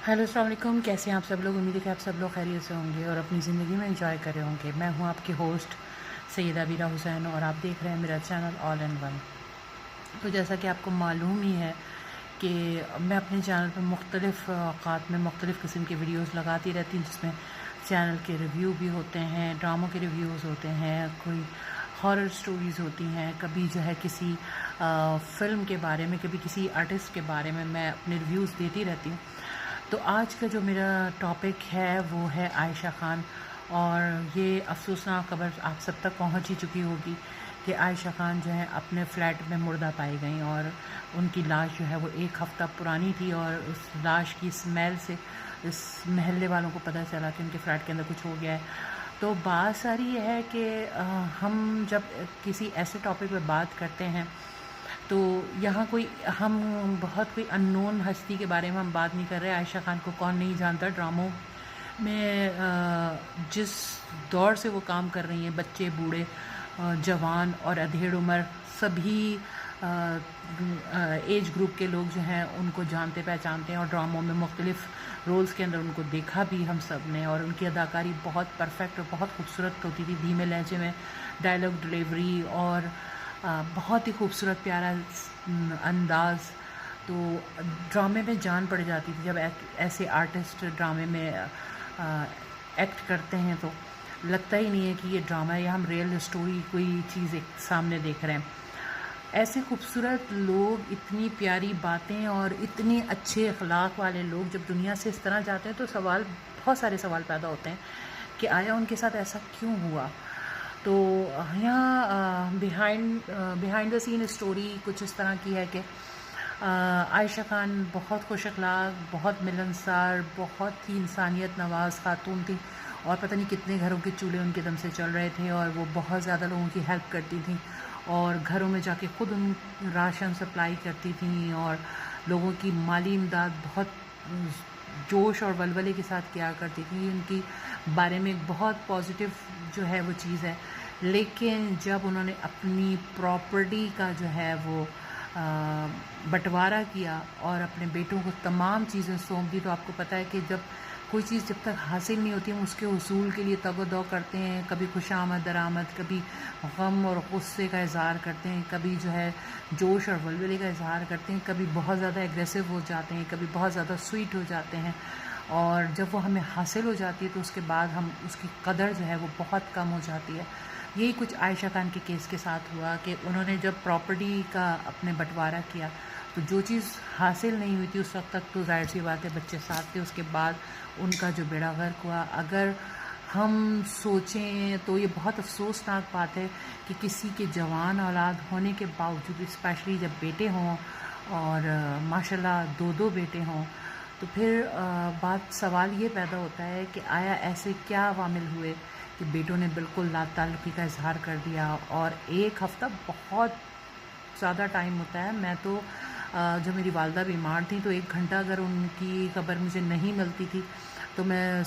Hello अस्सलाम वालेकुम। कैसे हैं आप सब लोग? उम्मीद है कि आप सब लोग खैरियत से होंगे और अपनी ज़िंदगी में एंजॉय कर रहे होंगे। मैं हूं आपकी होस्ट सैयदा बीरा हुसैन और आप देख रहे हैं मेरा चैनल ऑल इन वन। तो जैसा कि आपको मालूम ही है कि मैं अपने चैनल पर मुख्तलिफ़ औक़ात में मुख्तलिफ़ किस्म के वीडियोज़ लगाती रहती हूँ, जिसमें चैनल के रिव्यू भी होते हैं, ड्रामों के रिव्यूज़ होते हैं, कोई हॉरर स्टोरीज़ होती हैं, कभी जो है किसी फ़िल्म के बारे में, कभी किसी आर्टिस्ट के बारे में मैं अपने रिव्यूज़ देती रहती हूँ। तो आज का जो मेरा टॉपिक है वो है आयशा खान, और ये अफसोसनाक खबर आप सब तक पहुंच ही चुकी होगी कि आयशा खान जो है अपने फ्लैट में मुर्दा पाई गई और उनकी लाश जो है वो एक हफ़्ता पुरानी थी, और उस लाश की स्मेल से इस महल्ले वालों को पता चला कि उनके फ्लैट के अंदर कुछ हो गया है। तो बात सारी ये है कि हम जब किसी ऐसे टॉपिक पे बात करते हैं तो यहाँ हम बहुत कोई अननोन हस्ती के बारे में हम बात नहीं कर रहे। आयशा खान को कौन नहीं जानता। ड्रामों में जिस दौर से वो काम कर रही हैं, बच्चे, बूढ़े, जवान और अधेड़ उम्र सभी एज ग्रुप के लोग जो हैं उनको जानते पहचानते हैं, और ड्रामों में मुख्तलिफ़ रोल्स के अंदर उनको देखा भी हम सब ने। और उनकी अदाकारी बहुत परफेक्ट और बहुत खूबसूरत होती थी, धीमे लहजे में डायलॉग डिलीवरी और बहुत ही खूबसूरत प्यारा अंदाज़। तो ड्रामे में जान पड़ जाती थी जब ऐसे आर्टिस्ट ड्रामे में एक्ट करते हैं, तो लगता ही नहीं है कि ये ड्रामा है या हम रियल स्टोरी कोई चीज़ एक सामने देख रहे हैं। ऐसे खूबसूरत लोग, इतनी प्यारी बातें और इतने अच्छे अखलाक वाले लोग जब दुनिया से इस तरह जाते हैं तो बहुत सारे सवाल पैदा होते हैं कि आया उनके साथ ऐसा क्यों हुआ। तो यहाँ बिहाइंड द सीन स्टोरी कुछ इस तरह की है कि आयशा खान बहुत खुश अखलाक, बहुत मिलनसार, बहुत ही इंसानियत नवाज खातून थी, और पता नहीं कितने घरों के चूल्हे उनके दम से चल रहे थे, और वो बहुत ज़्यादा लोगों की हेल्प करती थी और घरों में जाके ख़ुद उन राशन सप्लाई करती थी और लोगों की माली इमदाद बहुत जोश और वलवले के साथ किया करती थी। उनकी बारे में बहुत पॉजिटिव जो है वो चीज़ है। लेकिन जब उन्होंने अपनी प्रॉपर्टी का जो है वो बंटवारा किया और अपने बेटों को तमाम चीज़ें सौंप दी, तो आपको पता है कि जब कोई चीज़ जब तक हासिल नहीं होती हम उसके उसूल के लिए तगो-दो करते हैं, कभी खुशामद दरामद, कभी गम और गुस्से का इज़हार करते हैं, कभी जो है जोश और वलवले का इज़हार करते हैं, कभी बहुत ज़्यादा एग्रेसिव हो जाते हैं, कभी बहुत ज़्यादा स्वीट हो जाते हैं, और जब वो हमें हासिल हो जाती है तो उसके बाद हम उसकी कदर जो है वो बहुत कम हो जाती है। यही कुछ आयशा खान के केस के साथ हुआ कि उन्होंने जब प्रॉपर्टी का अपने बंटवारा किया तो जो चीज़ हासिल नहीं हुई थी उस वक्त तक तो ज़ाहिर सी बात है बच्चे साथ थे, उसके बाद उनका जो बेड़ा गर्क हुआ। अगर हम सोचें तो ये बहुत अफसोसनाक बात है कि किसी के जवान औलाद होने के बावजूद, स्पेशली जब बेटे हों और माशाल्लाह दो बेटे हों, तो फिर सवाल ये पैदा होता है कि आया ऐसे क्या अवामिल हुए कि बेटों ने बिल्कुल लाताल्लुकी का इजहार कर दिया। और एक हफ़्ता बहुत ज़्यादा टाइम होता है। मैं तो जब मेरी वालदा बीमार थी तो 1 घंटा अगर उनकी खबर मुझे नहीं मिलती थी तो मैं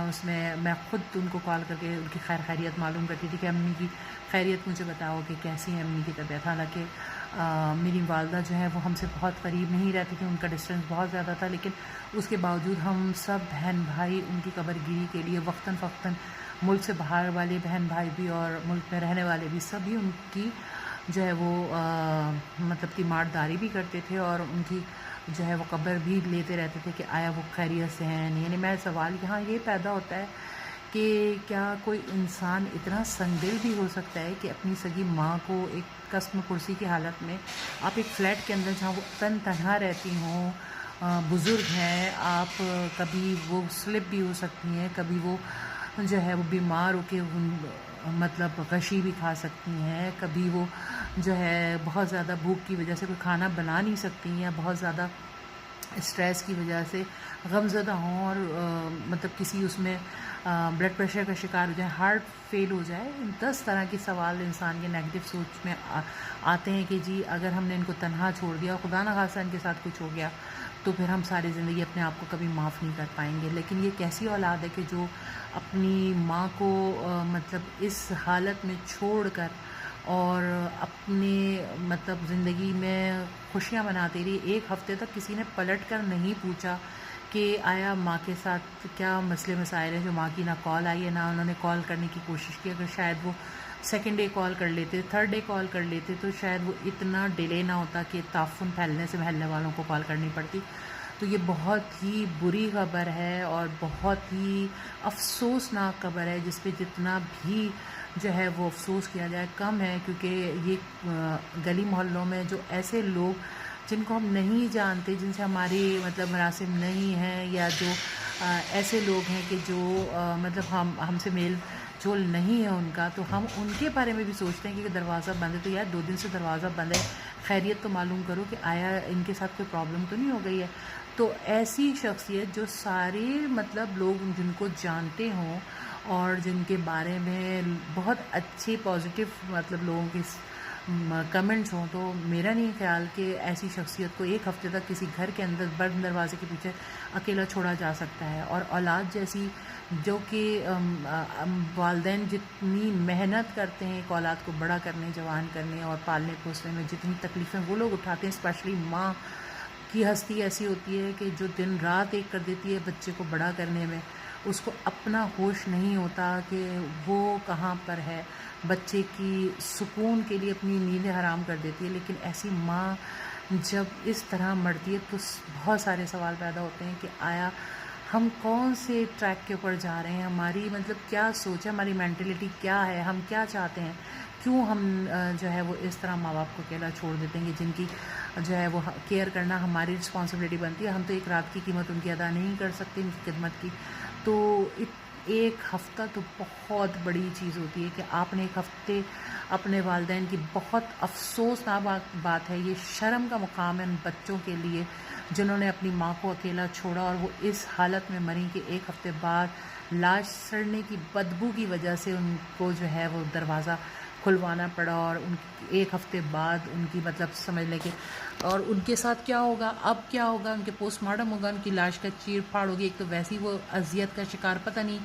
उसमें मैं ख़ुद उनको कॉल करके उनकी खैरियत मालूम करती थी कि अम्मी की खैरियत मुझे बताओ कि कैसी है अम्मी की तबीयत। हालांकि मेरी वालदा जो है वो हमसे बहुत करीब नहीं रहती थी, उनका डिस्टेंस बहुत ज़्यादा था, लेकिन उसके बावजूद हम सब बहन भाई उनकी कबरगिरी के लिए वक्तन फ़क्तन, मुल्क से बाहर वाले बहन भाई भी और मुल्क में रहने वाले भी, सभी उनकी जो है वो मतलब तीमारदारी भी करते थे और उनकी जो है वो कब्र भी लेते रहते थे कि आया वो खैरियत से हैं नहीं। यानी मेरा सवाल यहाँ ये पैदा होता है कि क्या कोई इंसान इतना संगदिल भी हो सकता है कि अपनी सगी माँ को एक कस्म कुर्सी की हालत में आप एक फ़्लैट के अंदर जहाँ वो तन्हा रहती हों, बुज़ुर्ग हैं, आप कभी वो स्लिप भी हो सकती हैं, कभी वो जो है वो बीमार होके मतलब गशी भी खा सकती हैं, कभी वो जो है बहुत ज़्यादा भूख की वजह से कोई खाना बना नहीं सकती हैं, या बहुत ज़्यादा स्ट्रेस की वजह से गमज़दा हों और मतलब किसी उसमें ब्लड प्रेशर का शिकार हो जाए, हार्ट फेल हो जाए। 10 तरह के सवाल इंसान के नेगेटिव सोच में आते हैं कि जी अगर हमने इनको तन्हा छोड़ दिया, खुदा न खास्ता इनके साथ कुछ हो गया, तो फिर हम सारी ज़िंदगी अपने आप को कभी माफ़ नहीं कर पाएंगे। लेकिन ये कैसी औलाद है कि जो अपनी माँ को मतलब इस हालत में छोड़कर और अपने मतलब ज़िंदगी में खुशियाँ मनाती रही। 1 हफ़्ते तक किसी ने पलट कर नहीं पूछा کہ آیا ماں کے ساتھ کیا مسئلے مسائل ہیں جو ماں کی نہ کال آئی ہے نہ انہوں نے کال کرنے کی کوشش کی. اگر شاید وہ سیکنڈ ڈے کال کر لیتے، تھرڈ ڈے کال کر لیتے تو شاید وہ اتنا ڈیلے نہ ہوتا کہ تعفن پھیلنے سے محلے والوں کو کال کرنی پڑتی. تو یہ بہت ہی بری خبر ہے اور بہت ہی افسوسناک خبر ہے، جس پہ جتنا بھی جو ہے وہ افسوس کیا جائے کم ہے. کیونکہ یہ گلی محلوں میں جو ایسے لوگ جن کو ہم نہیں جانتے، جن سے ہماری مطلب مراسم نہیں ہیں، یا جو ایسے لوگ ہیں کہ جو مطلب ہم سے میل جول نہیں ہے ان کا، تو ہم ان کے بارے میں بھی سوچتے ہیں کہ دروازہ بند ہے تو یار 2 دن سے دروازہ بند ہے، خیریت تو معلوم کرو کہ آیا ان کے ساتھ کوئی پرابلم تو نہیں ہو گئی ہے. تو ایسی شخصیت جو سارے مطلب لوگ جن کو جانتے ہوں اور جن کے بارے میں بہت اچھے پازیٹیو مطلب لوگوں کے کمنٹس ہوں، تو میرا نہیں خیال کہ ایسی شخصیت کو 1 ہفتے تک کسی گھر کے اندر بند دروازے کے پیچھے اکیلا چھوڑا جا سکتا ہے. اور اولاد جیسی جو کہ والدین جتنی محنت کرتے ہیں ایک اولاد کو بڑا کرنے، جوان کرنے اور پالنے پوسنے میں، جتنی تکلیفیں وہ لوگ اٹھاتے ہیں، اسپیشلی ماں کی ہستی ایسی ہوتی ہے کہ جو دن رات ایک کر دیتی ہے بچے کو بڑا کرنے میں. اس کو اپنا ہوش نہیں ہوتا کہ وہ کہاں پر ہے، بچے کی سکون کے لیے اپنی نیندیں حرام کر دیتی ہے. لیکن ایسی ماں جب اس طرح مرتی ہے تو بہت سارے سوال پیدا ہوتے ہیں کہ آیا ہم کون سے ٹریک کے اوپر جا رہے ہیں، ہماری مطلب کیا سوچ ہے، ہماری مینٹلٹی کیا ہے، ہم کیا چاہتے ہیں، کیوں ہم جو ہے وہ اس طرح ماں باپ کو اکیلا چھوڑ دیتے ہیں کہ جن کی جو ہے وہ کیئر کرنا ہماری رسپانسبلٹی بنتی ہے. ہم تو ایک رات کی قیمت ان کی ادا نہیں کر سکتے ان کی خدمت کی. تو 1 ہفتہ تو بہت بڑی چیز ہوتی ہے کہ آپ نے 1 ہفتے اپنے والدین کی، بہت افسوسناک بات ہے، یہ شرم کا مقام ہے ان بچوں کے لیے جنہوں نے اپنی ماں کو اکیلا چھوڑا اور وہ اس حالت میں مری کہ 1 ہفتے بعد لاش سڑنے کی بدبو کی وجہ سے ان کو جو ہے وہ دروازہ کھلوانا پڑا. اور 1 ہفتے بعد ان کی مطلب سمجھ لیں کہ اور ان کے ساتھ کیا ہوگا، اب کیا ہوگا، ان کے پوسٹ مارٹم ہوگا، ان کی لاش کا چیر پھاڑ ہوگی. ایک تو ویسی وہ اذیت کا شکار، پتہ نہیں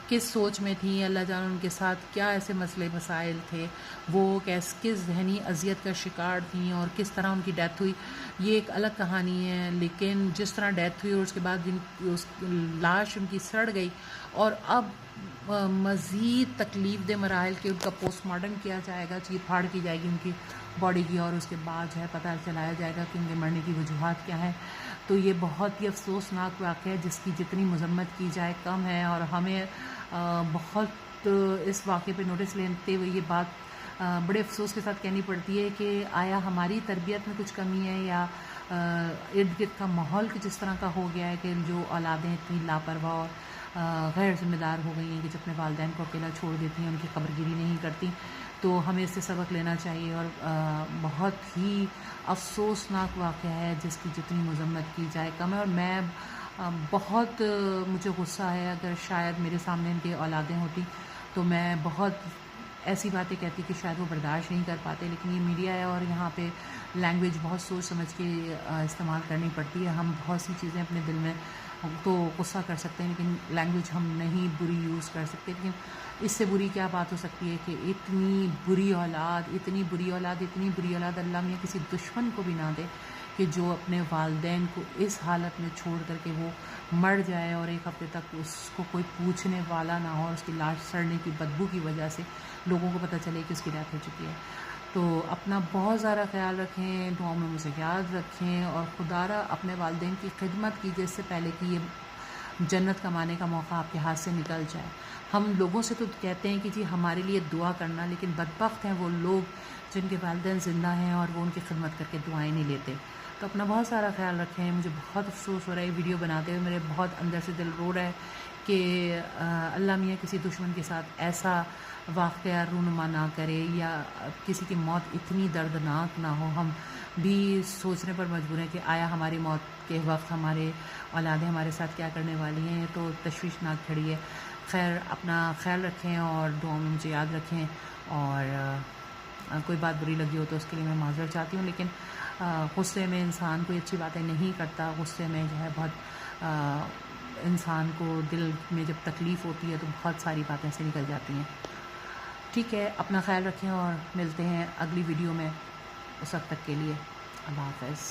کس سوچ میں تھیں، اللہ جانے ان کے ساتھ کیا ایسے مسئلے مسائل تھے، وہ کس ذہنی اذیت کا شکار تھیں اور کس طرح ان کی ڈیتھ ہوئی، یہ ایک الگ کہانی ہے. لیکن جس طرح ڈیتھ ہوئی اور اس کے بعد اس لاش ان کی سڑ گئی اور اب مزید تکلیف دہ مراحل کے ان کا پوسٹ مارٹم کیا جائے گا، چیر پھاڑ کی جائے گی ان کی باڈی کی، اور اس کے بعد جو ہے پتہ چلایا جائے گا کہ ان کے مرنے کی وجوہات کیا ہیں. تو یہ بہت ہی افسوسناک واقعہ ہے جس کی جتنی مذمت کی جائے کم ہے. اور ہمیں بہت اس واقعے پہ نوٹس لیتے ہوئے یہ بات بڑے افسوس کے ساتھ کہنی پڑتی ہے کہ آیا ہماری تربیت میں کچھ کمی ہے، یا ارد گرد کا ماحول جس طرح کا ہو گیا ہے کہ جو اولادیں اتنی لاپرواہ اور غیر ذمہ دار ہو گئی ہیں کہ جو اپنے والدین کو اکیلا چھوڑ دیتی ہیں، ان کی خبرگیری نہیں کرتی. تو ہمیں اس سے سبق لینا چاہیے. اور بہت ہی افسوسناک واقعہ ہے جس کی جتنی مذمت کی جائے کم ہے. اور میں بہت مجھے غصہ ہے، اگر شاید میرے سامنے ان کی اولادیں ہوتی تو میں بہت ایسی باتیں کہتی کہ شاید وہ برداشت نہیں کر پاتے. لیکن یہ میڈیا ہے اور یہاں پہ لینگویج بہت سوچ سمجھ کے استعمال کرنی پڑتی ہے. ہم بہت سی چیزیں اپنے دل میں تو غصہ کر سکتے ہیں لیکن لینگویج ہم نہیں بری یوز کر سکتے. لیکن اس سے بری کیا بات ہو سکتی ہے کہ اتنی بری اولاد، اتنی بری اولاد، اتنی بری اولاد اللہ میاں کسی دشمن کو بھی نہ دے کہ جو اپنے والدین کو اس حالت میں چھوڑ کر کے وہ مر جائے اور 1 ہفتے تک اس کو کوئی پوچھنے والا نہ ہو، اور اس کی لاش سڑنے کی بدبو کی وجہ سے لوگوں کو پتہ چلے کہ اس کی ڈیتھ ہو چکی ہے. تو اپنا بہت زیادہ خیال رکھیں، دعاؤں میں مجھے یاد رکھیں، اور خدا را اپنے والدین کی خدمت کیجیے اس سے پہلے کہ یہ جنت کمانے کا موقع آپ کے ہاتھ سے نکل جائے. ہم لوگوں سے تو کہتے ہیں کہ جی ہمارے لیے دعا کرنا، لیکن بدبخت ہیں وہ لوگ جن کے والدین زندہ ہیں اور وہ ان کی خدمت کر کے دعائیں نہیں لیتے. تو اپنا بہت سارا خیال رکھیں. مجھے بہت افسوس ہو رہا ہے یہ ویڈیو بناتے ہوئے، میرے بہت اندر سے دل رو رہا ہے کہ اللہ میاں کسی دشمن کے ساتھ ایسا واقعہ رونما نہ کرے یا کسی کی موت اتنی دردناک نہ ہو. ہم بھی سوچنے پر مجبور ہیں کہ آیا ہماری موت کے وقت ہمارے اولادیں ہمارے ساتھ کیا کرنے والی ہیں. تو تشویشناک کھڑی ہے. خیر اپنا خیال رکھیں اور دعاؤں میں مجھے یاد رکھیں. اور کوئی بات بری لگی ہو تو اس کے لیے میں معذرت چاہتی ہوں. لیکن غصے میں انسان کوئی اچھی باتیں نہیں کرتا. غصے میں جو ہے بہت انسان کو دل میں جب تکلیف ہوتی ہے تو بہت ساری باتیں سے نکل جاتی ہیں. ٹھیک ہے، اپنا خیال رکھیں اور ملتے ہیں اگلی ویڈیو میں. اس وقت تک کے لیے اللہ حافظ.